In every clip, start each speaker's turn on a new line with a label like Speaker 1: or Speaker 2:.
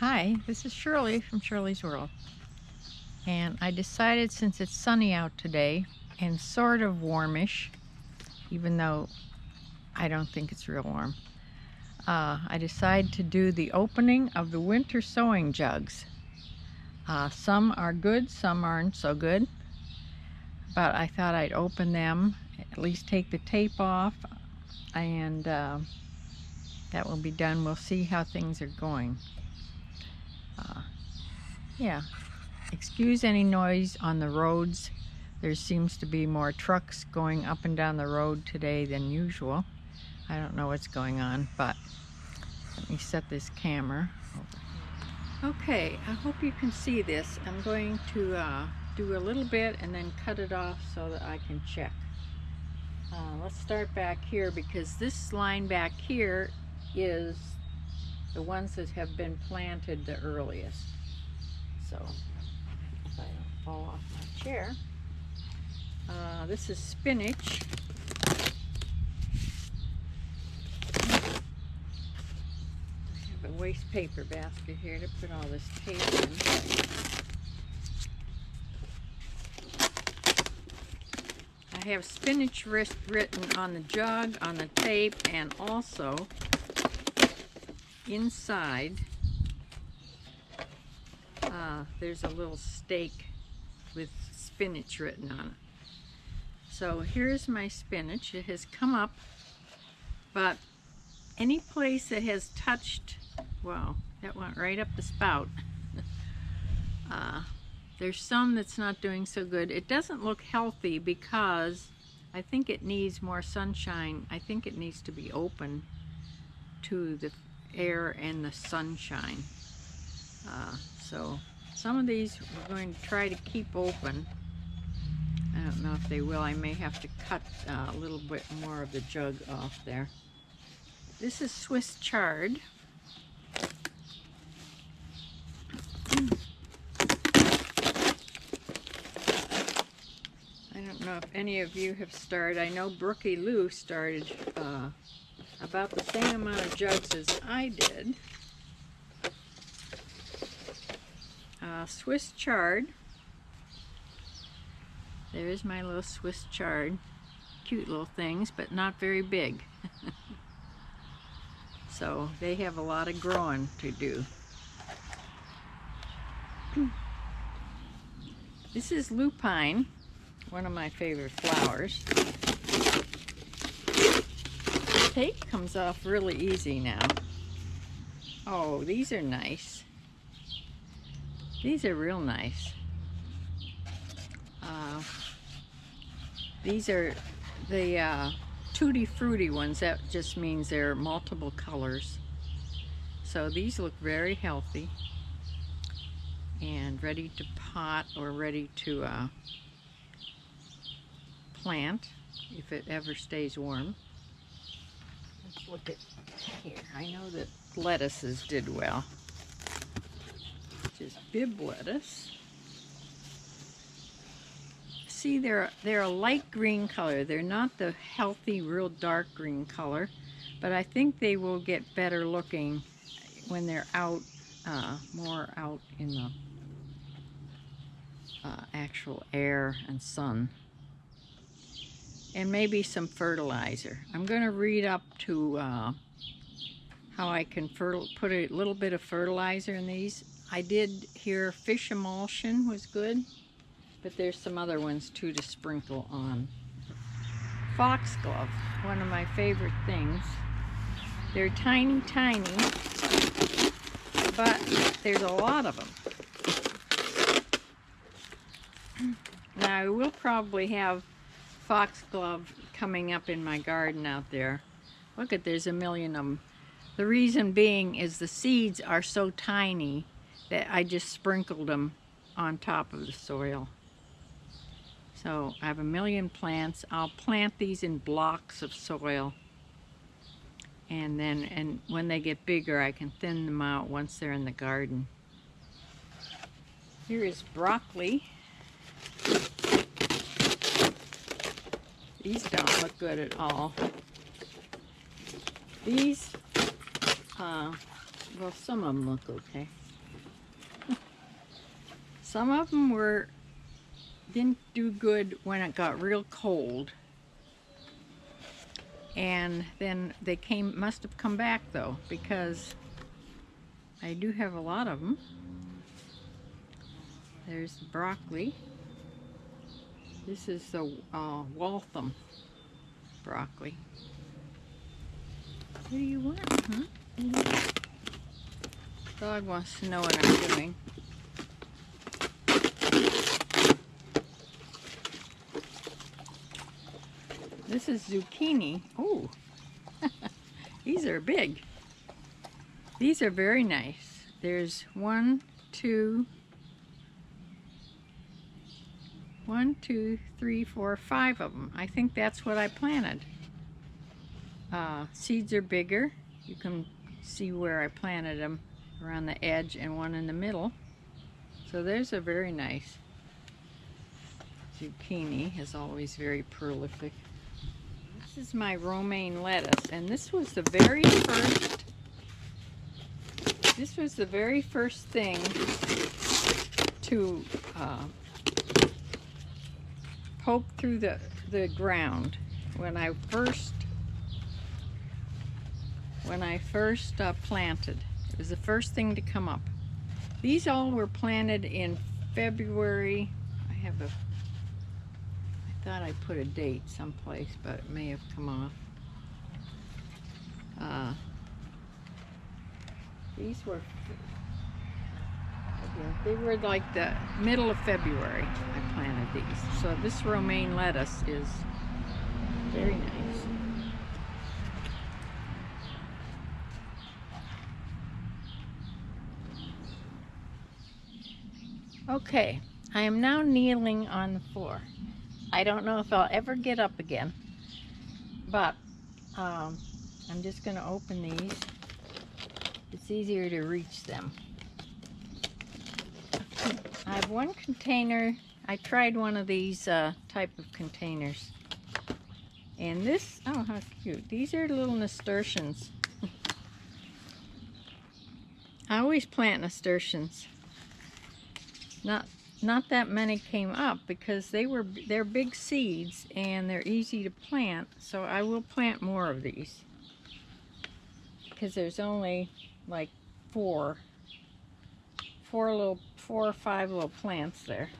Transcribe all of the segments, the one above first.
Speaker 1: Hi, this is Shirley from Shirley's World, and I decided, since it's sunny out today and sort of warmish, even though I don't think it's real warm, I decided to do the opening of the winter sewing jugs. Some are good, some aren't so good, but I thought I'd open them, at least take the tape off, and that will be done. We'll see how things are going. Yeah, excuse any noise on the roads. There seems to be more trucks going up and down the road today than usual. I don't know what's going on, but let me set this camera over here. Okay, I hope you can see this. I'm going to do a little bit and then cut it off so that I can check. Let's start back here, because this line back here is the ones that have been planted the earliest. So if I don't fall off my chair, this is spinach. I have a waste paper basket here to put all this tape in. I have spinach written on the jug, on the tape, and also inside there's a little stake with spinach written on it. So here's my spinach. It has come up, but any place that has touched, wow, that went right up the spout. There's some that's not doing so good. It doesn't look healthy because I think it needs more sunshine. I think it needs to be open to the air and the sunshine. So some of these we're going to try to keep open. I don't know if they will. I may have to cut a little bit more of the jug off there. This is Swiss chard. I don't know if any of you have started. I know Brookie Lou started about the same amount of jugs as I did. Swiss chard. There's my little Swiss chard. Cute little things, but not very big. So they have a lot of growing to do. This is lupine, one of my favorite flowers. The tape comes off really easy now. Oh, these are nice. These are real nice. These are the tutti frutti ones. That just means they're multiple colors. So these look very healthy and ready to pot or ready to plant if it ever stays warm. Let's look at here. I know that lettuces did well. Which is bib lettuce. See, they're a light green color. They're not the healthy, real dark green color, but I think they will get better looking when they're out, more out in the actual air and sun. And maybe some fertilizer. I'm going to read up to how I can put a little bit of fertilizer in these. I did hear fish emulsion was good, but there's some other ones too to sprinkle on. Foxglove, one of my favorite things. They're tiny, tiny, but there's a lot of them. Now I will probably have foxglove coming up in my garden out there. Look at, there's a million of them. The reason being is the seeds are so tiny that I just sprinkled them on top of the soil. So I have a million plants. I'll plant these in blocks of soil, and when they get bigger I can thin them out once they're in the garden. Here is broccoli. These don't look good at all. These, well, some of them look okay. Some of them didn't do good when it got real cold. And then they must have come back though, because I do have a lot of them. There's the broccoli. This is the Waltham broccoli. What do you want, huh? Dog wants to know what I'm doing. This is zucchini. Oh, these are big. These are very nice. There's 1, 2, 3, 4, 5 of them. I think that's what I planted. Seeds are bigger. You can see where I planted them around the edge and one in the middle. So there's a very nice zucchini, is always very prolific. This is my romaine lettuce, and this was the very first thing to poke through the ground when I first planted. It was the first thing to come up. These all were planted in February. I thought I put a date someplace, but it may have come off. These were, they were like the middle of February I planted these. So this romaine lettuce is very nice. Okay, I am now kneeling on the floor. I don't know if I'll ever get up again, but I'm just going to open these. It's easier to reach them. I have one container. I tried one of these type of containers. And this, oh how cute. These are little nasturtiums. I always plant nasturtiums. Not that many came up because they're big seeds and they're easy to plant, so I will plant more of these because there's only like four or five little plants there.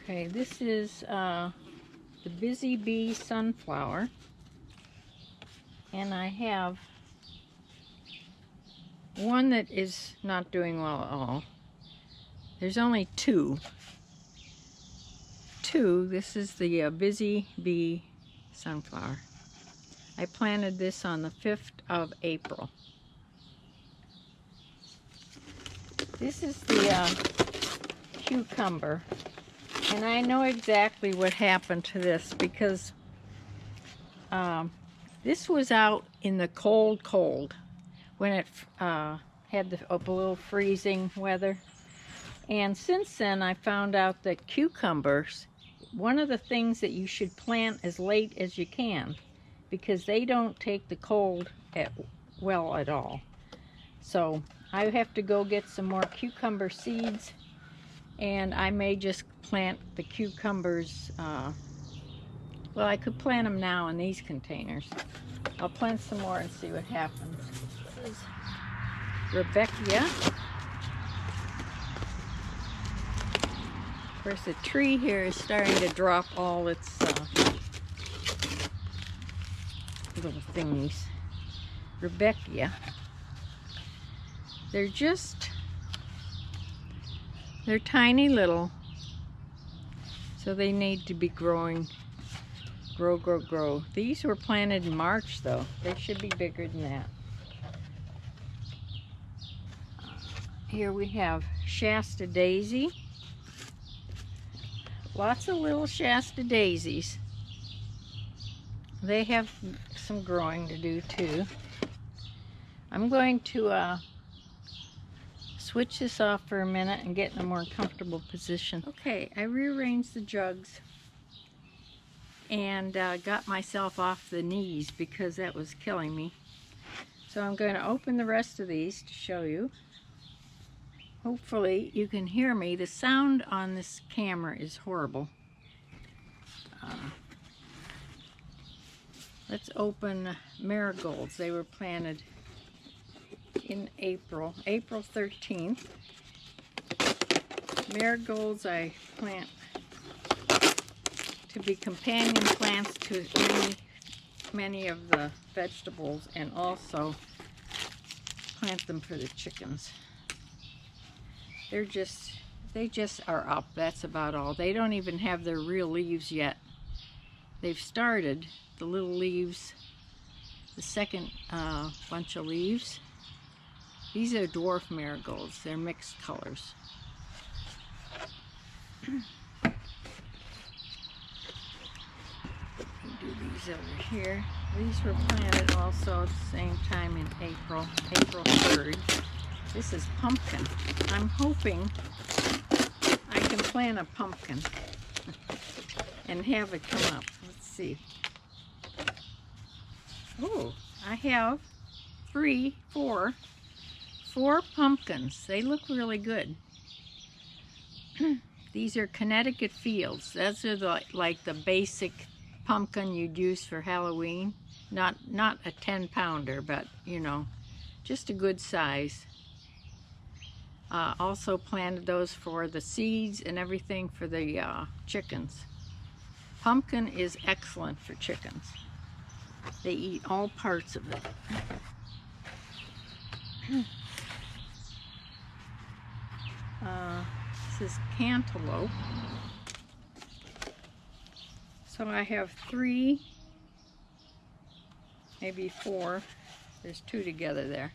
Speaker 1: Okay, this is the Busy Bee sunflower, and I have one that is not doing well at all. There's only two. This is the Busy Bee sunflower. I planted this on the 5th of April. This is the cucumber. And I know exactly what happened to this because this was out in the cold when it had a little freezing weather. And since then I found out that cucumbers, one of the things that you should plant as late as you can because they don't take the cold well at all. So I have to go get some more cucumber seeds, and I may just plant the cucumbers. Well, I could plant them now in these containers. I'll plant some more and see what happens. This is Rebecca. Of course, the tree here is starting to drop all its little things. Rebecca. They're tiny little, so they need to be growing. Grow. These were planted in March though. They should be bigger than that. Here we have Shasta daisy. Lots of little Shasta daisies. They have some growing to do too. I'm going to switch this off for a minute and get in a more comfortable position. Okay, I rearranged the jugs and got myself off the knees because that was killing me. So I'm going to open the rest of these to show you. Hopefully you can hear me. The sound on this camera is horrible. Let's open marigolds. They were planted in April 13th. Marigolds I plant to be companion plants to many of the vegetables, and also plant them for the chickens. They just are up. That's about all. They don't even have their real leaves yet. They've started the little leaves, the second bunch of leaves. These are dwarf marigolds. They're mixed colors. Do these over here. These were planted also at the same time in April 3rd. This is pumpkin. I'm hoping I can plant a pumpkin and have it come up. Let's see. Oh, I have four pumpkins. They look really good. These are Connecticut Fields. Those are like the basic pumpkin you'd use for Halloween. Not a 10-pounder, but you know, just a good size. Also planted those for the seeds and everything for the chickens. Pumpkin is excellent for chickens. They eat all parts of it. This is cantaloupe. So I have 3, maybe 4. There's 2 together there.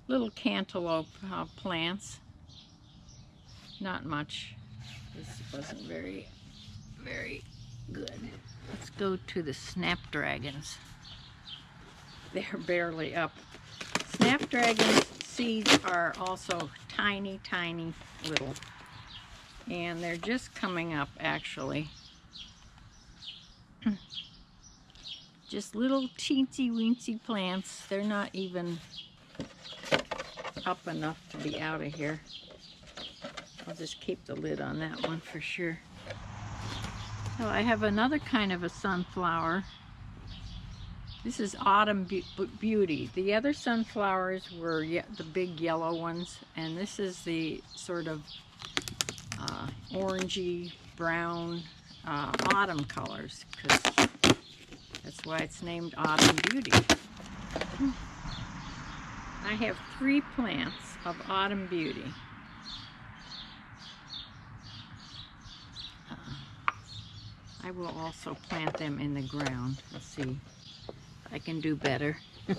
Speaker 1: Little cantaloupe plants. Not much. This wasn't very good. Let's go to the snapdragons. They're barely up. Snapdragon seeds are also tiny little. And they're just coming up, actually. Just little teensy-weensy plants. They're not even up enough to be out of here. I'll just keep the lid on that one for sure. So I have another kind of a sunflower. This is Autumn Beauty. The other sunflowers were the big yellow ones, and this is the sort of orangey brown autumn colors, because that's why it's named Autumn Beauty. I have 3 plants of Autumn Beauty. I will also plant them in the ground. Let's see if I can do better. Let's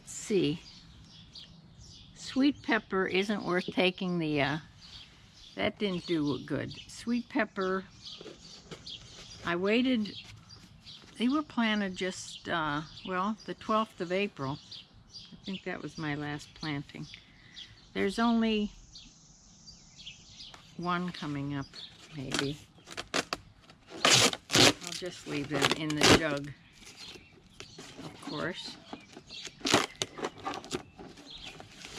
Speaker 1: see. Sweet pepper isn't worth taking the, that didn't do good. Sweet pepper, I waited, they were planted just, well, the 12th of April. I think that was my last planting. There's only 1 coming up, maybe. I'll just leave them in the jug, of course.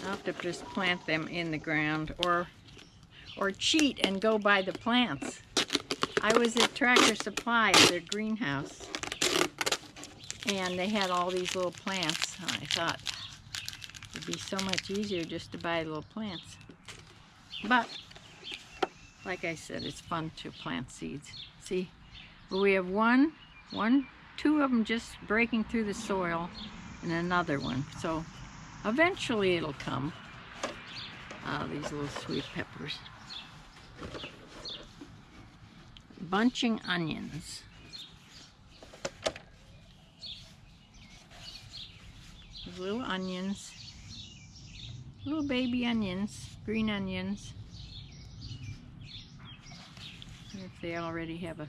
Speaker 1: I'll have to just plant them in the ground, or cheat and go buy the plants. I was at Tractor Supply at their greenhouse, and they had all these little plants. I thought it'd be so much easier just to buy little plants. But like I said, it's fun to plant seeds. See, we have 2 of them just breaking through the soil, and another one. So eventually it'll come. These little sweet peppers. Bunching onions. These little onions. Little baby onions. Green onions. If they already have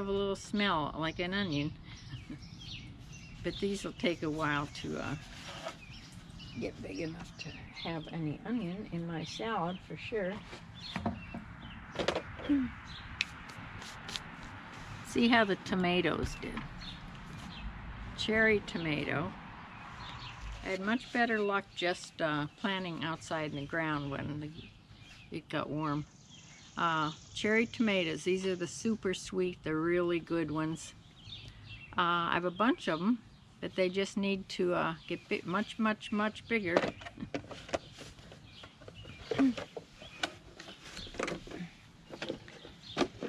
Speaker 1: a little smell like an onion. But these will take a while to get big enough to have any onion in my salad for sure. See how the tomatoes did. cherry tomato. I had much better luck just planting outside in the ground when it got warm. Cherry tomatoes, these are the super sweet, the really good ones. I have a bunch of them, but they just need to get much bigger.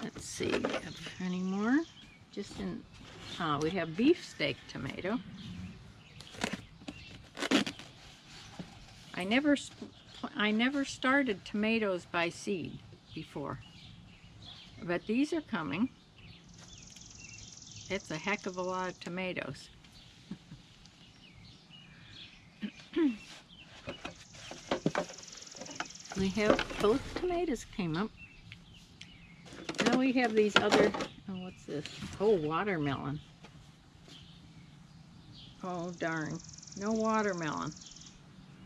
Speaker 1: Let's see, we have any more? Just in, we have beefsteak tomato. I never started tomatoes by seed before, but these are coming. It's a heck of a lot of tomatoes. We have both tomatoes came up. Now we have these other, oh, what's this? Oh, watermelon. Oh, darn. No watermelon.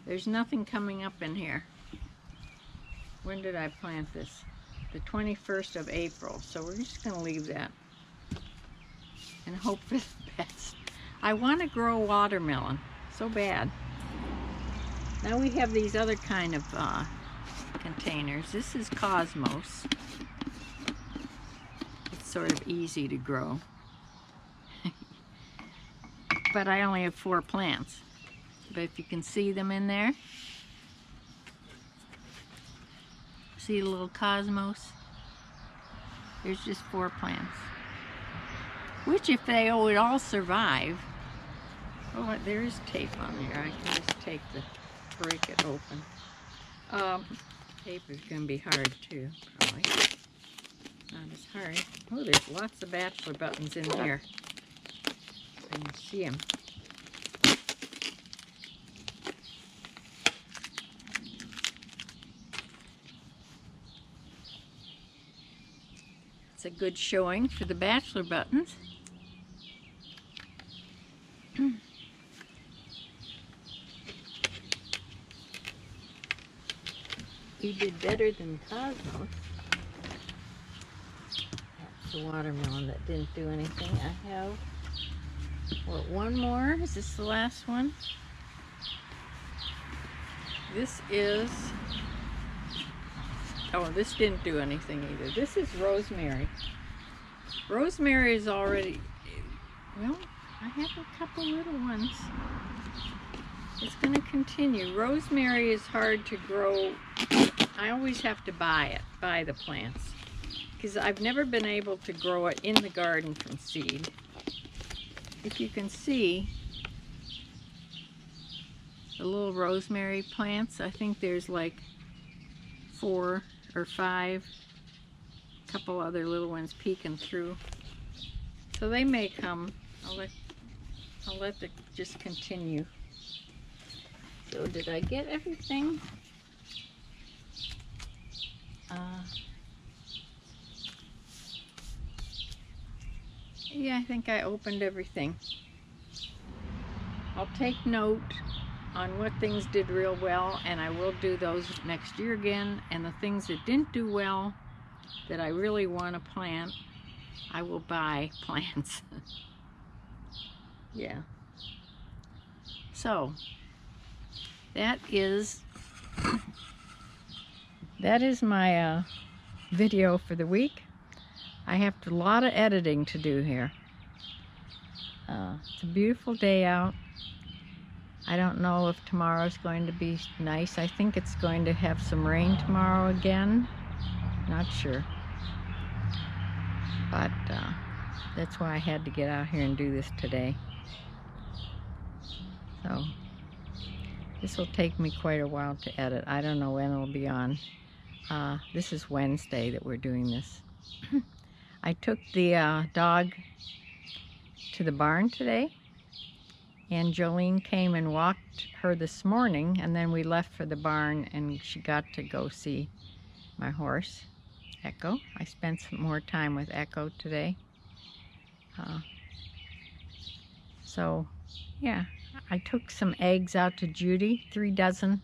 Speaker 1: There's nothing coming up in here. When did I plant this? The 21st of April. So we're just going to leave that and hope for the best. I want to grow watermelon so bad. Now we have these other kind of containers. This is Cosmos. It's sort of easy to grow. But I only have 4 plants. But if you can see them in there, see the little Cosmos? There's just 4 plants. Which, if they would all survive, oh, there is tape on there. I can just take break it open. Tape is going to be hard too, probably. Not as hard. Oh, there's lots of bachelor buttons in here. I can see them. It's a good showing for the bachelor buttons. We did better than Cosmos. That's the watermelon that didn't do anything. I have, what, one more? Is this the last one? This is, oh, this didn't do anything either. This is rosemary. Rosemary is already, well, I have a couple little ones. It's going to continue. Rosemary is hard to grow. I always have to buy the plants, because I've never been able to grow it in the garden from seed. If you can see the little rosemary plants, I think there's like 4 or 5, a couple other little ones peeking through. So they may come. I'll let it just continue. So did I get everything? Yeah, I think I opened everything. I'll take note on what things did real well, and I will do those next year again. And the things that didn't do well, that I really want to plant, I will buy plants. Yeah. So that is my video for the week. I have a lot of editing to do here. It's a beautiful day out. I don't know if tomorrow's going to be nice. I think it's going to have some rain tomorrow again. Not sure. But that's why I had to get out here and do this today. So this will take me quite a while to edit. I don't know when it'll be on. This is Wednesday that we're doing this. I took the dog to the barn today, and Jolene came and walked her this morning, and then we left for the barn, and she got to go see my horse, Echo. I spent some more time with Echo today. So, yeah, I took some eggs out to Judy, 3 dozen.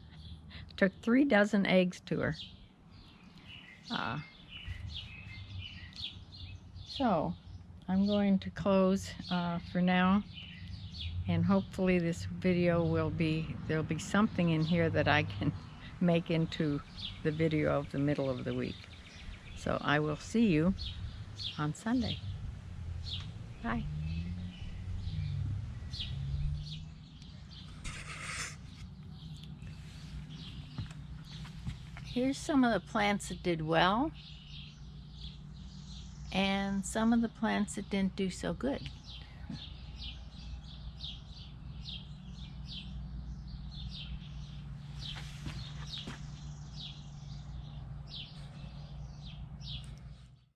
Speaker 1: Took 3 dozen eggs to her. So, I'm going to close for now. And hopefully this video there'll be something in here that I can make into the video of the middle of the week. So I will see you on Sunday. Bye. Here's some of the plants that did well, and some of the plants that didn't do so good.